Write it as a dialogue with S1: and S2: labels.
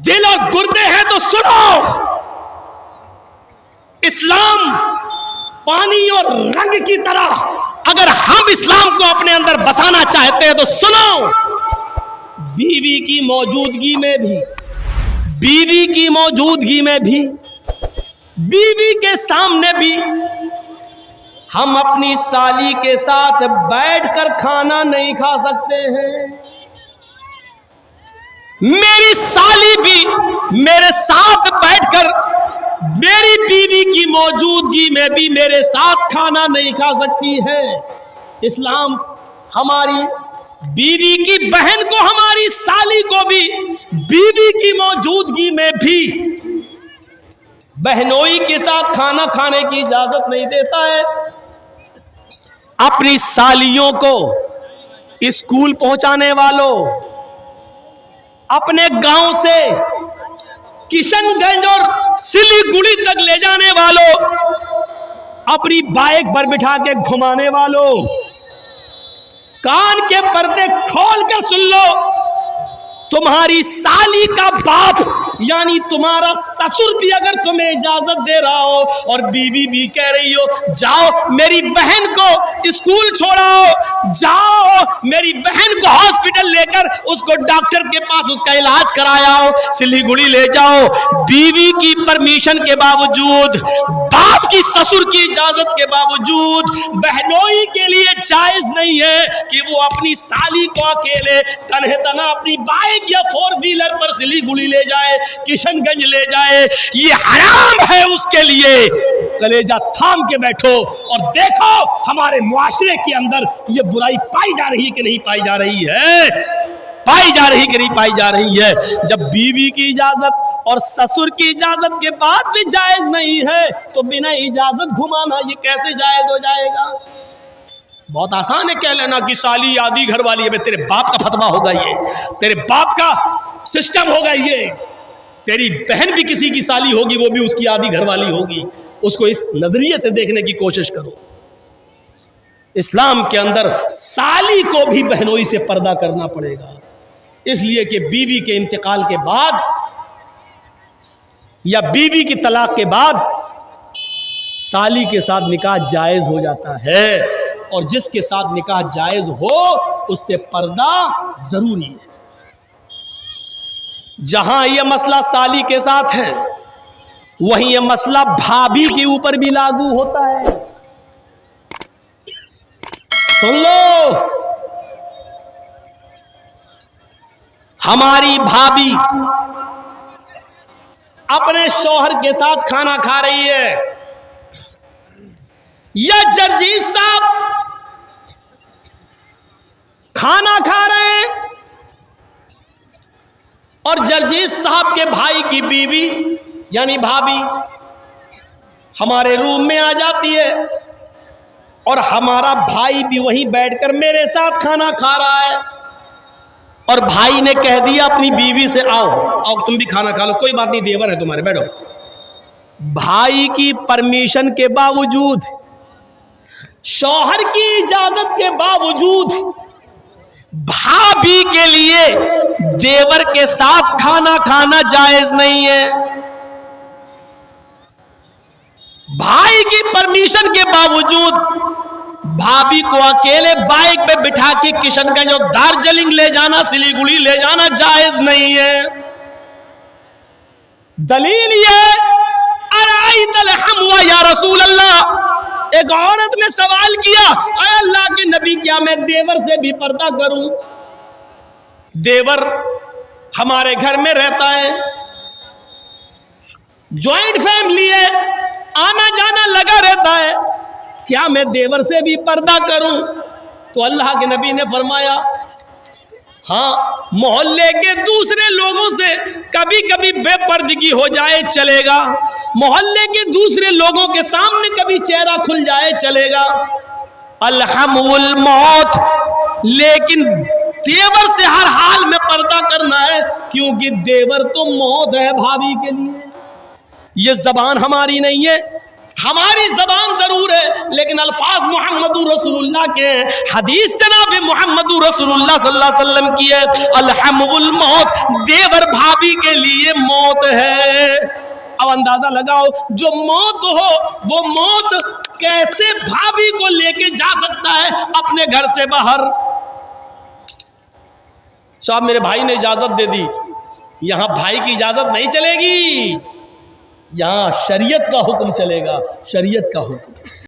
S1: दिल और गुर्दे हैं तो सुनो। इस्लाम पानी और रंग की तरह, अगर हम इस्लाम को अपने अंदर बसाना चाहते हैं तो सुनो। बीवी की मौजूदगी में भी, बीवी की मौजूदगी में भी, बीवी के सामने भी हम अपनी साली के साथ बैठकर खाना नहीं खा सकते हैं। मेरी साली भी मेरे साथ बैठकर मेरी बीवी की मौजूदगी में भी मेरे साथ खाना नहीं खा सकती है। इस्लाम हमारी बीवी की बहन को, हमारी साली को भी बीवी की मौजूदगी में भी बहनोई के साथ खाना खाने की इजाजत नहीं देता है। अपनी सालियों को स्कूल पहुंचाने वालों, अपने गांव से किशनगंज और सिलीगुड़ी तक ले जाने वालों, अपनी बाइक पर बिठा के घुमाने वालों, कान के पर्दे खोल कर सुन लो। तुम्हारी साली का बाप यानी तुम्हारा ससुर भी अगर तुम्हें इजाजत दे रहा हो और बीवी भी कह रही हो जाओ मेरी बहन को स्कूल छोड़ाओ, जाओ मेरी बहन को हॉस्पिटल लेकर उसको डॉक्टर के पास उसका इलाज कराओ, सिलीगुड़ी ले जाओ, बीवी की परमिशन के बावजूद, बाप की ससुर की इजाजत के बावजूद बहनोई के लिए जायज नहीं है कि वो अपनी साली को अकेले तन्हे तना अपनी बाइक या 4 व्हीलर पर सिलीगुड़ी ले जाए, किशनगंज ले जाए। ये हराम है उसके लिए। कलेजा थाम के बैठो और देखो हमारे मुआशरे के अंदर ये बुराई पाई जा रही है कि नहीं पाई जा रही है, पाई जा रही कि नहीं पाई जा रही है। जब बीवी की इजाजत और ससुर की इजाजत के बाद भी जायज नहीं है तो बिना इजाजत घुमाना ये कैसे जायज हो जाएगा। बहुत आसान है कह लेना कि साली आदि घर वाली है, तेरे बाप का फतवा होगा ये, तेरे बाप का सिस्टम होगा ये। तेरी बहन भी किसी की साली होगी, वो भी उसकी आदि घर वाली होगी। उसको इस नजरिए से देखने की कोशिश करो। इस्लाम के अंदर साली को भी बहनोई से पर्दा करना पड़ेगा, इसलिए कि बीवी के इंतकाल के बाद या बीवी की तलाक के बाद साली के साथ निकाह जायज हो जाता है, और जिसके साथ निकाह जायज हो उससे पर्दा जरूरी है। जहां यह मसला साली के साथ है वहीं यह मसला भाभी के ऊपर भी लागू होता है। सुन लो, हमारी भाभी अपने शौहर के साथ खाना खा रही है, या जर्जीत साहब खाना खा रहे हैं और जर्जीत साहब के भाई की बीवी यानी भाभी हमारे रूम में आ जाती है और हमारा भाई भी वहीं बैठकर मेरे साथ खाना खा रहा है, और भाई ने कह दिया अपनी बीवी से आओ आओ तुम भी खाना खा लो, कोई बात नहीं देवर है तुम्हारे, बैठो। भाई की परमिशन के बावजूद, शौहर की इजाजत के बावजूद भाभी के लिए देवर के साथ खाना खाना जायज नहीं है। भाई की परमिशन के बावजूद भाभी को अकेले बाइक पे बिठा के किशनगंज और दार्जिलिंग ले जाना, सिलीगुड़ी ले जाना जायज नहीं है। दलील ये अराइतल हमवा या रसूल अल्लाह, एक औरत ने सवाल किया, अल्लाह के नबी क्या मैं देवर से भी पर्दा करूं? देवर हमारे घर में रहता है, जॉइंट फैमिली है, आना जाना लगा रहता है, क्या मैं देवर से भी पर्दा करूं? तो अल्लाह के नबी ने फरमाया हाँ, मोहल्ले के दूसरे लोगों से कभी कभी बेपर्दगी हो जाए चलेगा, मोहल्ले के दूसरे लोगों के सामने कभी चेहरा खुल जाए चलेगा, अलहमुल मौत, लेकिन देवर से हर हाल में पर्दा करना है, क्योंकि देवर तो मौत है भाभी के लिए। ये जबान हमारी नहीं है, हमारी जबान जरूर है लेकिन अल्फाज मोहम्मदुर रसूलुल्लाह के हैं। हदीस जनाब मोहम्मदुर रसूलुल्लाह सल्लल्लाहु अलैहि वसल्लम की है, अलहमुल मौत, देवर भाभी के लिए मौत है। अब अंदाजा लगाओ, जो मौत हो वो मौत कैसे भाभी को लेके जा सकता है अपने घर से बाहर। साहब मेरे भाई ने इजाजत दे दी, यहां भाई की इजाजत नहीं चलेगी, यहां शरीयत का हुक्म चलेगा, शरीयत का हुक्म।